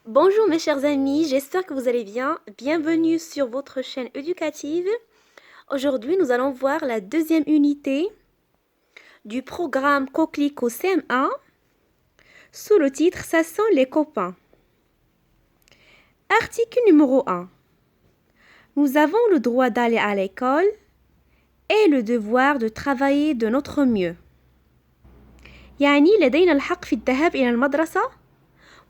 Bonjour mes chers amis, j'espère que vous allez bien. Bienvenue sur votre chaîne éducative. Aujourd'hui, nous allons voir la deuxième unité du programme Coquelicot CM1 sous le titre Ça sent les copains. Article numéro 1. Nous avons le droit d'aller à l'école et le devoir de travailler de notre mieux. يعني لدينا الحق في الذهاب إلى المدرسة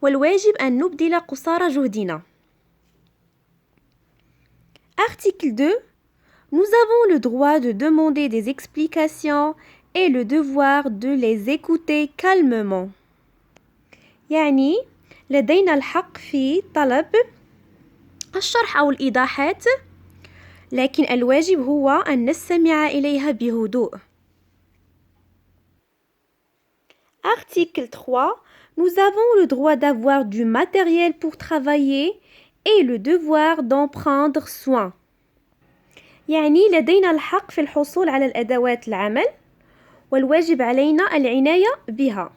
والواجب أن نبذل قصارى جهدنا. Article 2. Nous avons le droit de demander des explications et le devoir de les écouter calmement. يعني لدينا الحق في طلب الشرح أو الإيضاحات، لكن الواجب هو أن نستمع إليها بهدوء. Article 3. Nous avons le droit d'avoir du matériel pour travailler et le devoir d'en prendre soin. يعني لدينا الحق في الحصول على الأدوات العمل والواجب علينا العناية بها.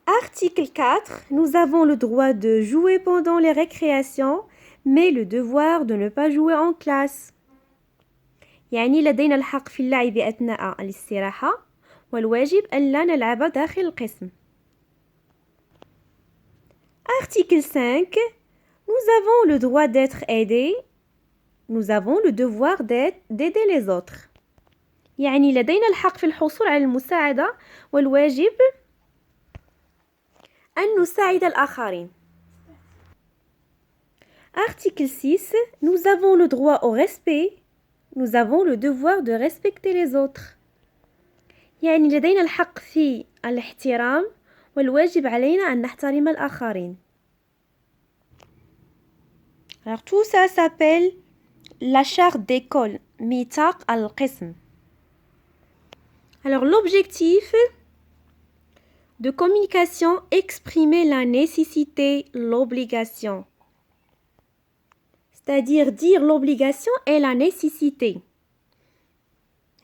Article 4. Nous avons le droit de jouer pendant les récréations, mais le devoir de ne pas jouer en classe. يعني لدينا الحق في اللعب أثناء الاستراحة والواجب ألا نلعب داخل القسم. Article 5. Nous avons le droit d'être aidés. Nous avons le devoir d'aider les autres. يعني لدينا الحق في الحصول على المساعدة والواجب أن نساعد الآخرين. Article 6. Nous avons le droit au respect. Nous avons le devoir de respecter les autres. يعني لدينا الحق في الاحترام والواجب علينا أن نحترم الآخرين. Alors tout ça s'appelle la charte d'école, ميثاق القسم. Alors l'objectif de communication, exprimer la nécessité, l'obligation. C'est-à-dire dire l'obligation et la nécessité.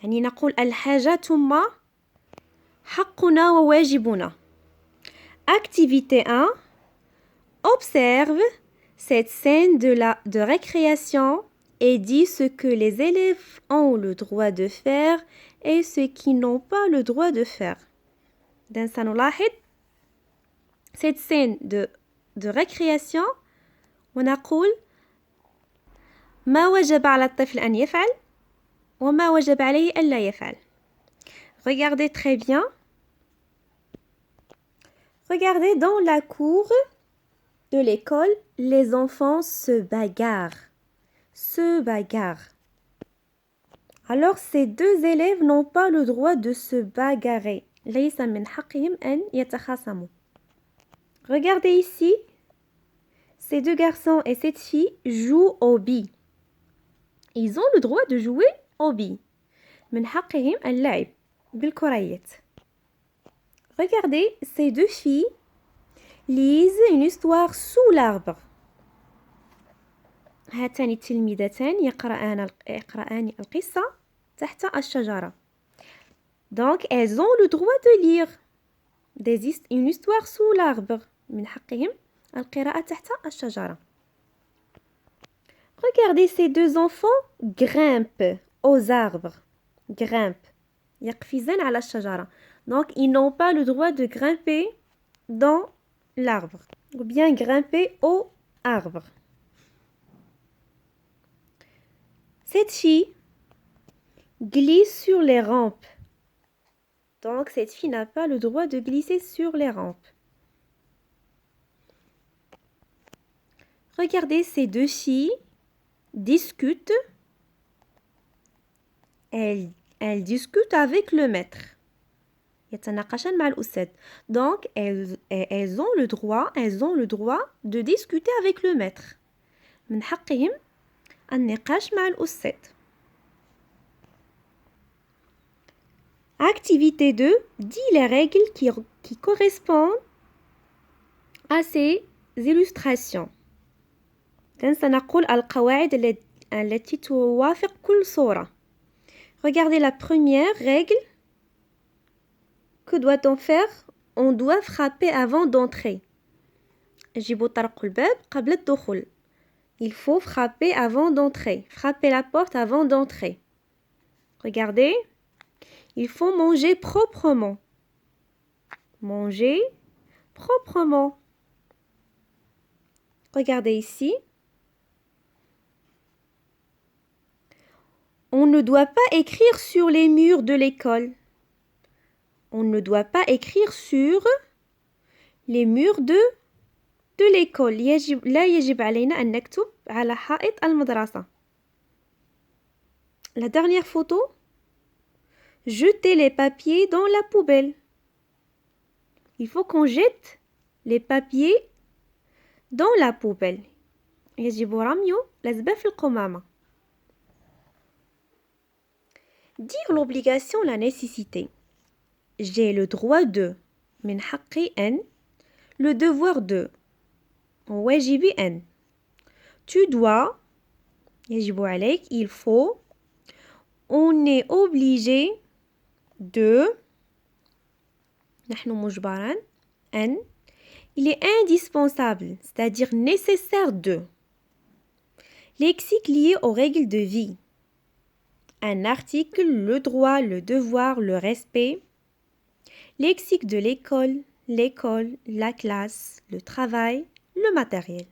يعني نقول الحاجة ثم حقنا وواجبنا. Activité 1. Observe cette scène de récréation et dis ce que les élèves ont le droit de faire et ce qu'ils n'ont pas le droit de faire. Donc, سنلاحظ cette scène de récréation ونقول ما وجب على الطفل أن يفعل وما وجب عليه ألا يفعل. Regardez très bien. Regardez dans la cour de l'école, les enfants se bagarrent. Alors ces deux élèves n'ont pas le droit de se bagarrer. ليس من حقهم أن يتخاصموا. Regardez ici. Ces deux garçons et cette fille jouent au billes. Ils ont le droit de jouer au billes. من حقهم اللعب بالكريات. Regardez, ces deux filles lisent une histoire sous l'arbre. هاتان التلميذتان يقرآن القصة تحت الشجرة. Donc, elles ont le droit de lire une histoire sous l'arbre. من حقهم القراءة تحت الشجرة. Regardez, ces deux enfants grimpent aux arbres. Grimpent. يقفزان على الشجرة. Donc, ils n'ont pas le droit de grimper dans l'arbre. Ou bien grimper au arbre. Cette fille glisse sur les rampes. Donc, cette fille n'a pas le droit de glisser sur les rampes. Regardez, ces deux filles discutent. Elles discutent avec le maître. يتناقشان مع الأستاذ. Donc, elles ont le droit de discuter avec le maître. من حقهم النقاش مع الأستاذ. Activité 2. Dis les règles qui correspondent à ces illustrations. سنقول القواعد التي توافق كل صورة. Regardez la première règle. Que doit-on faire on doit frapper avant d'entrer. جيبوا طرقوا الباب قبل الدخول. Il faut frapper avant d'entrer. Frapper la porte avant d'entrer. Regardez. Il faut manger proprement. Manger proprement. Regardez ici. On ne doit pas écrire sur les murs de l'école. On ne doit pas écrire sur les murs de l'école. لا يجب علينا أن نكتب على حائط المدرسة. La dernière photo. Jeter les papiers dans la poubelle. Il faut qu'on jette les papiers dans la poubelle. يجب رمي الأزبال في القمامة. Dire l'obligation, la nécessité. J'ai le droit de. من حقي أن. Le devoir de. واجبي أن. Tu dois. يجب عليك. Il faut. On est obligé de. نحن مجبران أن. Il est indispensable, c'est-à-dire nécessaire de. Lexique lié aux règles de vie. Un article, le droit, le devoir, le respect. Lexique de l'école, la classe, le travail, le matériel.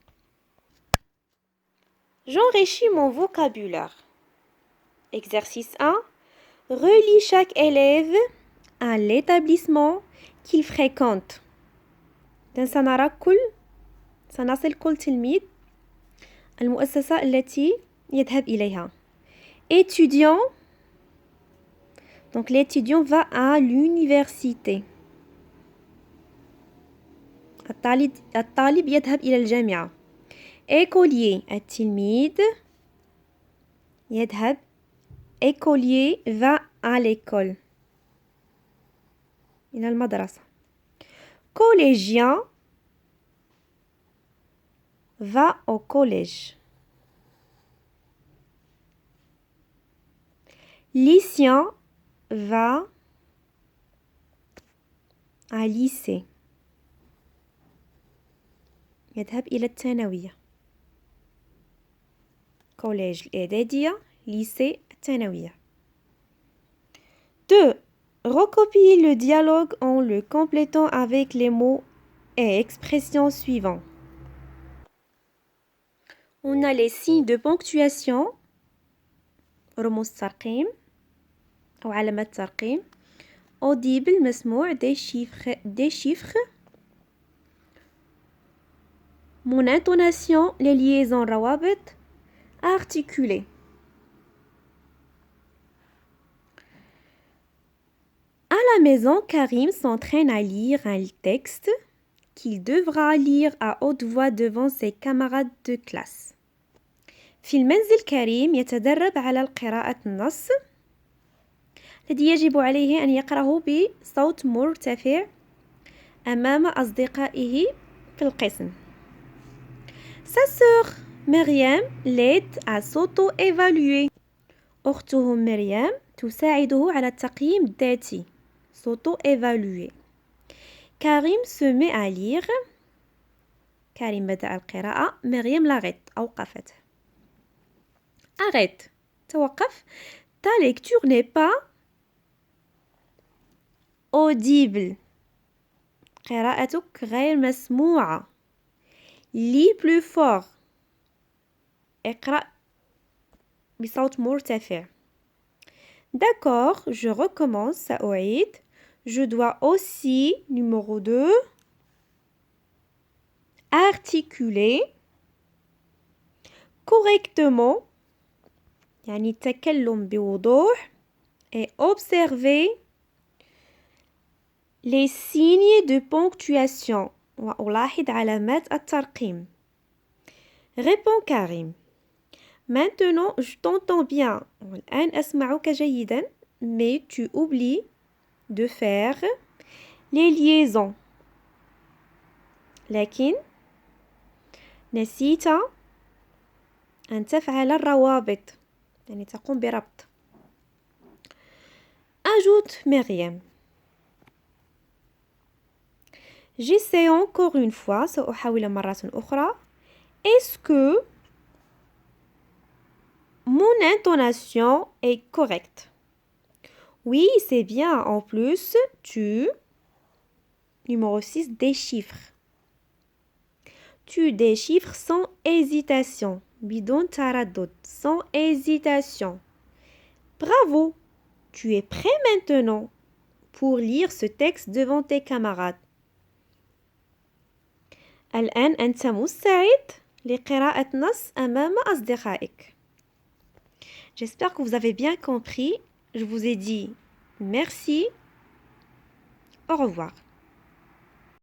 J'enrichis mon vocabulaire. Exercice 1. Relie chaque élève à l'établissement qu'il fréquente. سنرى سنصل كل تلميذ المؤسسة التي يذهب إليها. Étudiant. Donc l'étudiant va à l'université. الطالب يذهب إلى الجامعة. Écolier. التلميذ يذهب. Écolier va à l'école. إلى المدرسة. Collégien va au collège. Lycéen va à lycée. يذهب إلى الثانوية. collège الإعدادية. lycée الثانوية. 2. Recopiez le dialogue en le complétant avec les mots et expressions suivants. On a les signes de ponctuation. رموز ترقيم أو علامات ترقيم. audible مسموع. des chiffres. Mon intonation, les liaisons روابط. articulées. À la maison, Karim s'entraîne à lire un texte qu'il devra lire à haute voix devant ses camarades de classe. في المنزل كريم يتدرب على قراءة النص الذي يجب عليه أن يقرأه بصوت مرتفع أمام أصدقائه في القسم. Sa sœur مريم l'aide à s'auto-évaluer. أخته مريم تساعده على التقييم الذاتي. s'auto-évaluer. Karim se met à lire. كريم بدأ القراءة. مريم l'arrête. أوقفته. Arrête. توقف. Ta lecture n'est pas audible. قراءتك غير مسموعة. Lis plus fort. اقرأ بصوت مرتفع. D'accord, je recommence. سأعيد. Je dois aussi, numéro 2, articuler correctement, يعني التكلم بوضوح, et observer les signes de ponctuation. وألاحظ علامات الترقيم. Répond Karim. Maintenant, je t'entends bien. الآن أسمعك جيدا, mais tu oublies de faire les liaisons. لكن نسيت أن تفعل الروابط, يعني تقوم بربط. Ajoute Myriam. J'essaie encore une fois. سأحاول مرة أخرى. Est-ce que mon intonation est correcte? Oui, c'est bien. En plus, tu... Numéro 6, déchiffres. Tu déchiffres sans hésitation. Bidon taradot. Sans hésitation. Bravo. Tu es prêt maintenant pour lire ce texte devant tes camarades. الآن أنت مستعد لقراءة نص أمام أصدقائك. J'espère que vous avez bien compris. Je vous ai dit merci. Au revoir.